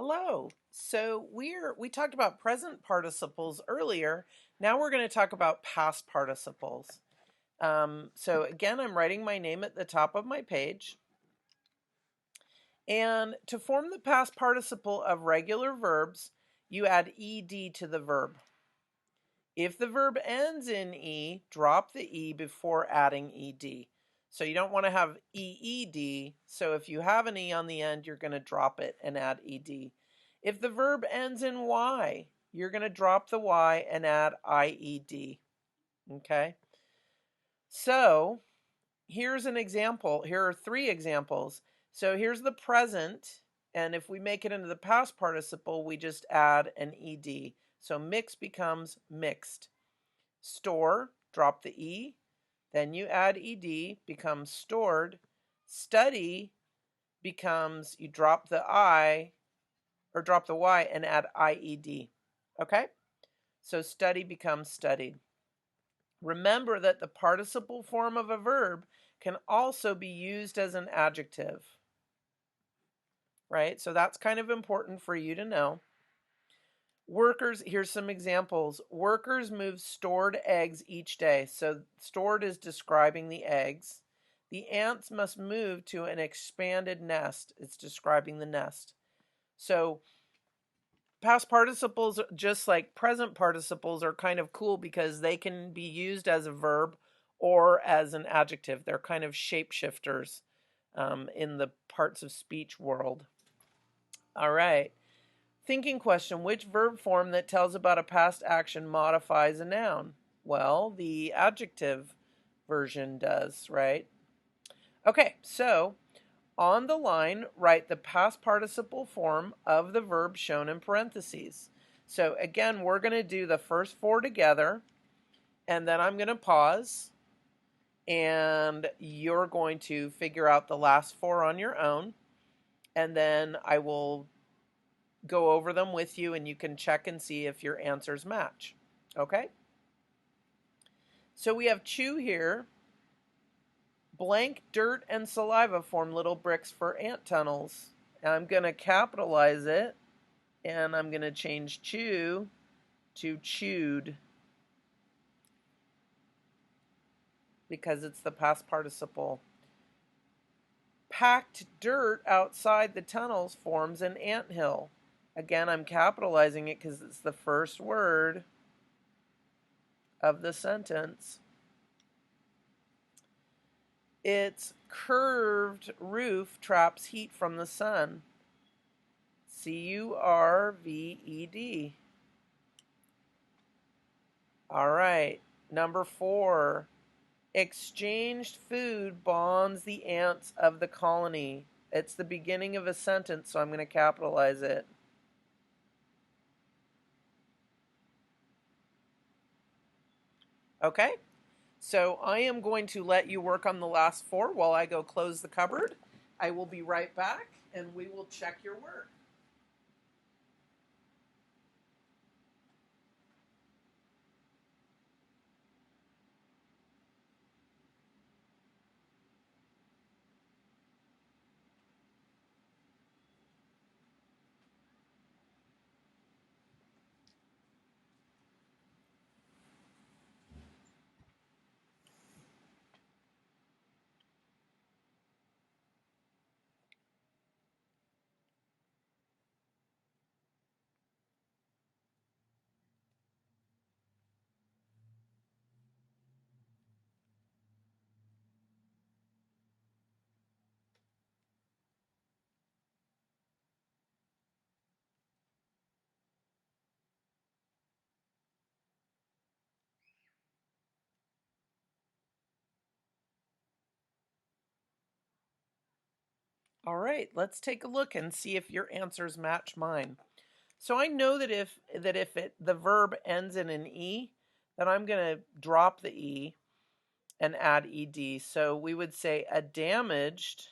Hello. So we talked about present participles earlier. Now we're going to talk about past participles. So again, I'm writing my name at the top of my page. And to form the past participle of regular verbs, you add ed to the verb. If the verb ends in e, drop the e before adding ed. So you don't want to have eed. So if you have an e on the end, you're going to drop it and add ed. If the verb ends in y, you're going to drop the y and add ied. Okay? So here's an example. Here are three examples. So here's the present, and if we make it into the past participle, we just add an ed. So mix becomes mixed. Store, drop the E, then you add ed, becomes stored. Study becomes, you drop the I, or drop the Y and add IED. Okay? So study becomes studied. Remember that the participle form of a verb can also be used as an adjective. Right? So that's kind of important for you to know. Workers, here's some examples. Workers move stored eggs each day. So stored is describing the eggs. The ants must move to an expanded nest. It's describing the nest. So past participles, just like present participles, are kind of cool because they can be used as a verb or as an adjective. They're kind of shapeshifters in the parts of speech world. All right. Thinking question, which verb form that tells about a past action modifies a noun? Well, the adjective version does, right? Okay, so on the line, write the past participle form of the verb shown in parentheses. So again, we're going to do the first four together, and then I'm going to pause, and you're going to figure out the last four on your own, and then I will go over them with you and you can check and see if your answers match. Okay? So we have chew here. Blank, dirt, and saliva form little bricks for ant tunnels. I'm going to capitalize it and I'm going to change chew to chewed because it's the past participle. Packed dirt outside the tunnels forms an anthill. Again, I'm capitalizing it because it's the first word of the sentence. Its curved roof traps heat from the sun. Curved. All right, number 4. Exchanged food bonds the ants of the colony. It's the beginning of a sentence, so I'm going to capitalize it. Okay, so I am going to let you work on the last 4 while I go close the cupboard. I will be right back, and we will check your work. All right, let's take a look and see if your answers match mine. So I know that if the verb ends in an e, then I'm going to drop the e and add ed. So we would say a damaged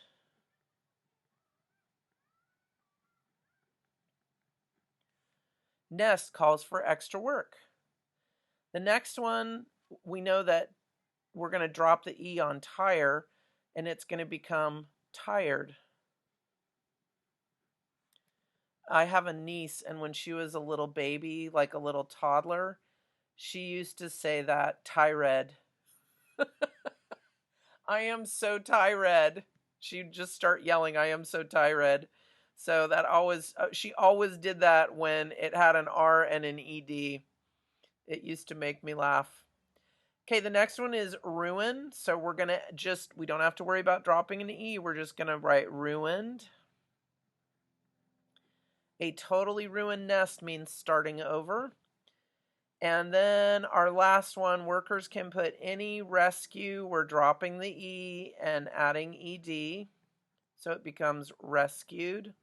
nest calls for extra work. The next one, we know that we're going to drop the e on tire and it's going to become tired. I have a niece, and when she was a little baby, like a little toddler, she used to say that, "Tired. I am so tired." She'd just start yelling, "I am so tired." So that always, she always did that when it had an R and an ED. It used to make me laugh. Okay, the next one is ruin. So we don't have to worry about dropping an E. We're just going to write ruined. A totally ruined nest means starting over. And then our last one, workers can put any rescue. We're dropping the E and adding ED. So it becomes rescued.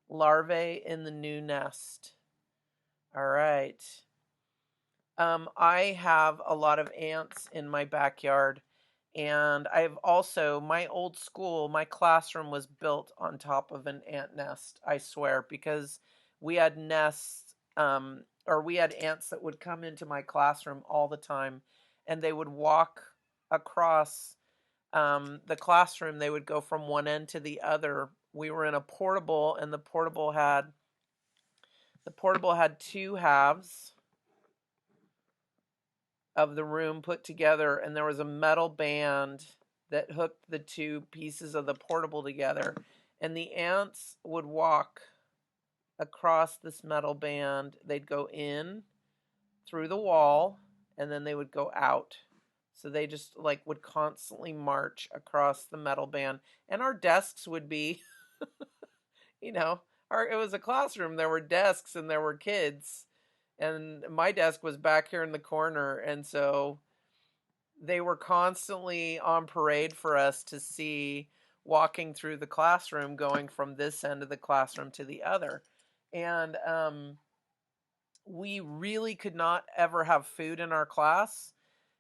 Larvae in the new nest. All right. I have a lot of ants in my backyard. And I've also, my old school, my classroom was built on top of an ant nest, I swear, because we had nests, or we had ants that would come into my classroom all the time, and they would walk across the classroom. They would go from one end to the other. We were in a portable, and the portable had two halves of the room put together, and there was a metal band that hooked the two pieces of the portable together, and the ants would walk across this metal band. They'd go in through the wall, and then they would go out. So they just like would constantly march across the metal band, and our desks would be, you know, it was a classroom. There were desks and there were kids, and my desk was back here in the corner, and so they were constantly on parade for us to see, walking through the classroom, going from this end of the classroom to the other. And we really could not ever have food in our class.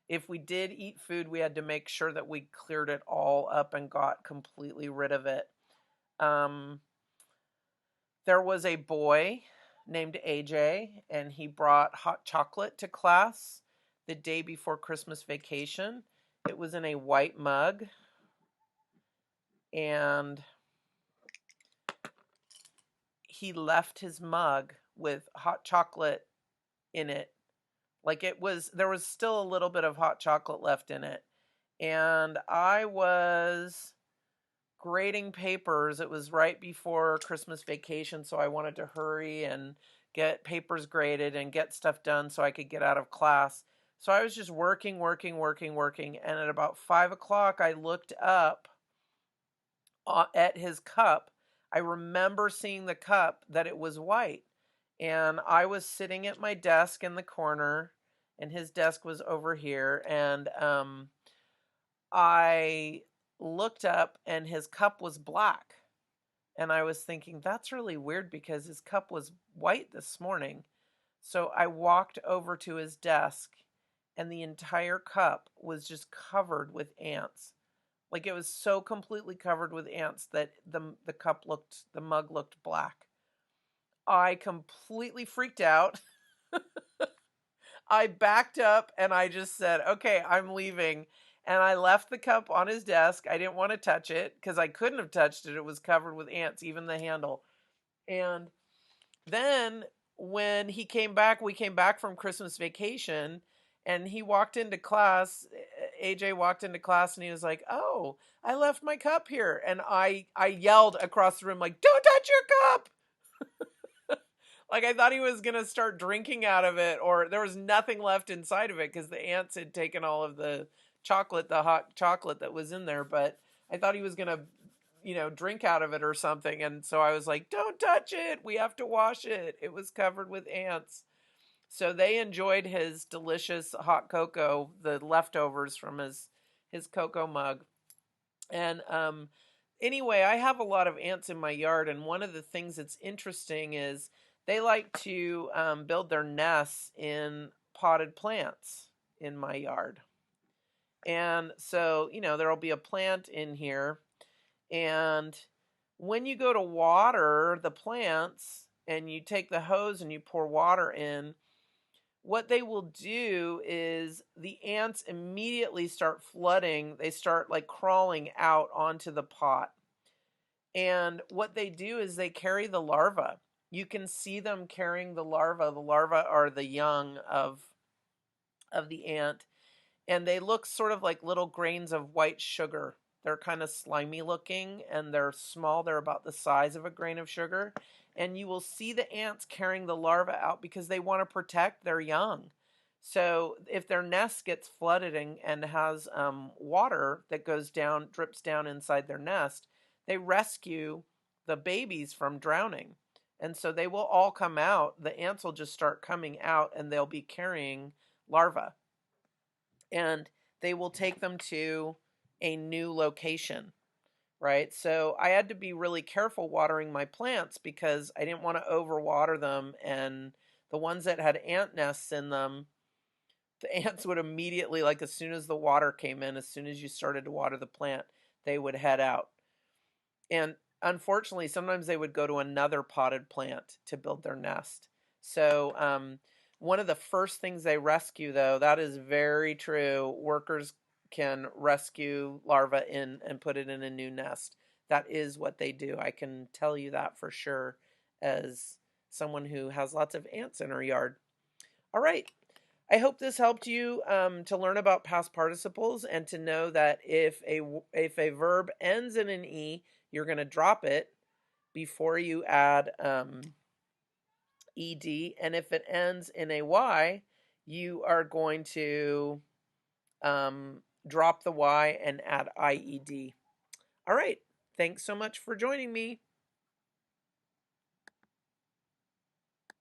If we did eat food, we had to make sure that we cleared it all up and got completely rid of it. There was a boy named AJ, and he brought hot chocolate to class the day before Christmas vacation. It was in a white mug, and he left his mug with hot chocolate in it. Like there was still a little bit of hot chocolate left in it. And I was grading papers. It was right before Christmas vacation, so I wanted to hurry and get papers graded and get stuff done so I could get out of class. So I was just working. And at about 5 o'clock, I looked up at his cup. I remember seeing the cup, that it was white. And I was sitting at my desk in the corner, and his desk was over here. And I looked up, and his cup was black. And I was thinking, that's really weird because his cup was white this morning. So I walked over to his desk, and the entire cup was just covered with ants. Like, it was so completely covered with ants that the mug looked black. I completely freaked out. I backed up and I just said, "Okay, I'm leaving." And I left the cup on his desk. I didn't want to touch it because I couldn't have touched it. It was covered with ants, even the handle. And then when he came back, we came back from Christmas vacation, and he walked into class. AJ walked into class, and he was like, "Oh, I left my cup here." And I yelled across the room, like, "Don't touch your cup!" Like, I thought he was going to start drinking out of it, or there was nothing left inside of it because the ants had taken all of the chocolate, the hot chocolate that was in there. But I thought he was going to, drink out of it or something. And so I was like, "Don't touch it. We have to wash it. It was covered with ants." So they enjoyed his delicious hot cocoa, the leftovers from his cocoa mug. And anyway, I have a lot of ants in my yard, and one of the things that's interesting is they like to build their nests in potted plants in my yard. And so, there'll be a plant in here, and when you go to water the plants and you take the hose and you pour water in, what they will do is the ants immediately start flooding. They start like crawling out onto the pot. And what they do is they carry the larva. You can see them carrying the larva. The larvae are the young of the ant, and they look sort of like little grains of white sugar. They're kind of slimy looking and they're small. They're about the size of a grain of sugar. And you will see the ants carrying the larvae out because they want to protect their young. So if their nest gets flooded and has water that goes down, drips down inside their nest, they rescue the babies from drowning. And so they will all come out. The ants will just start coming out and they'll be carrying larvae, and they will take them to a new location, right? So I had to be really careful watering my plants because I didn't want to overwater them. And the ones that had ant nests in them, the ants would immediately, like as soon as the water came in, as soon as you started to water the plant, they would head out. And unfortunately, sometimes they would go to another potted plant to build their nest. So, one of the first things they rescue, though, that is very true. Workers can rescue larvae in and put it in a new nest. That is what they do. I can tell you that for sure as someone who has lots of ants in her yard. All right. I hope this helped you to learn about past participles and to know that if a verb ends in an e, you're going to drop it before you add ed, and if it ends in a y, you are going to drop the y and add ied. All right. Thanks so much for joining me.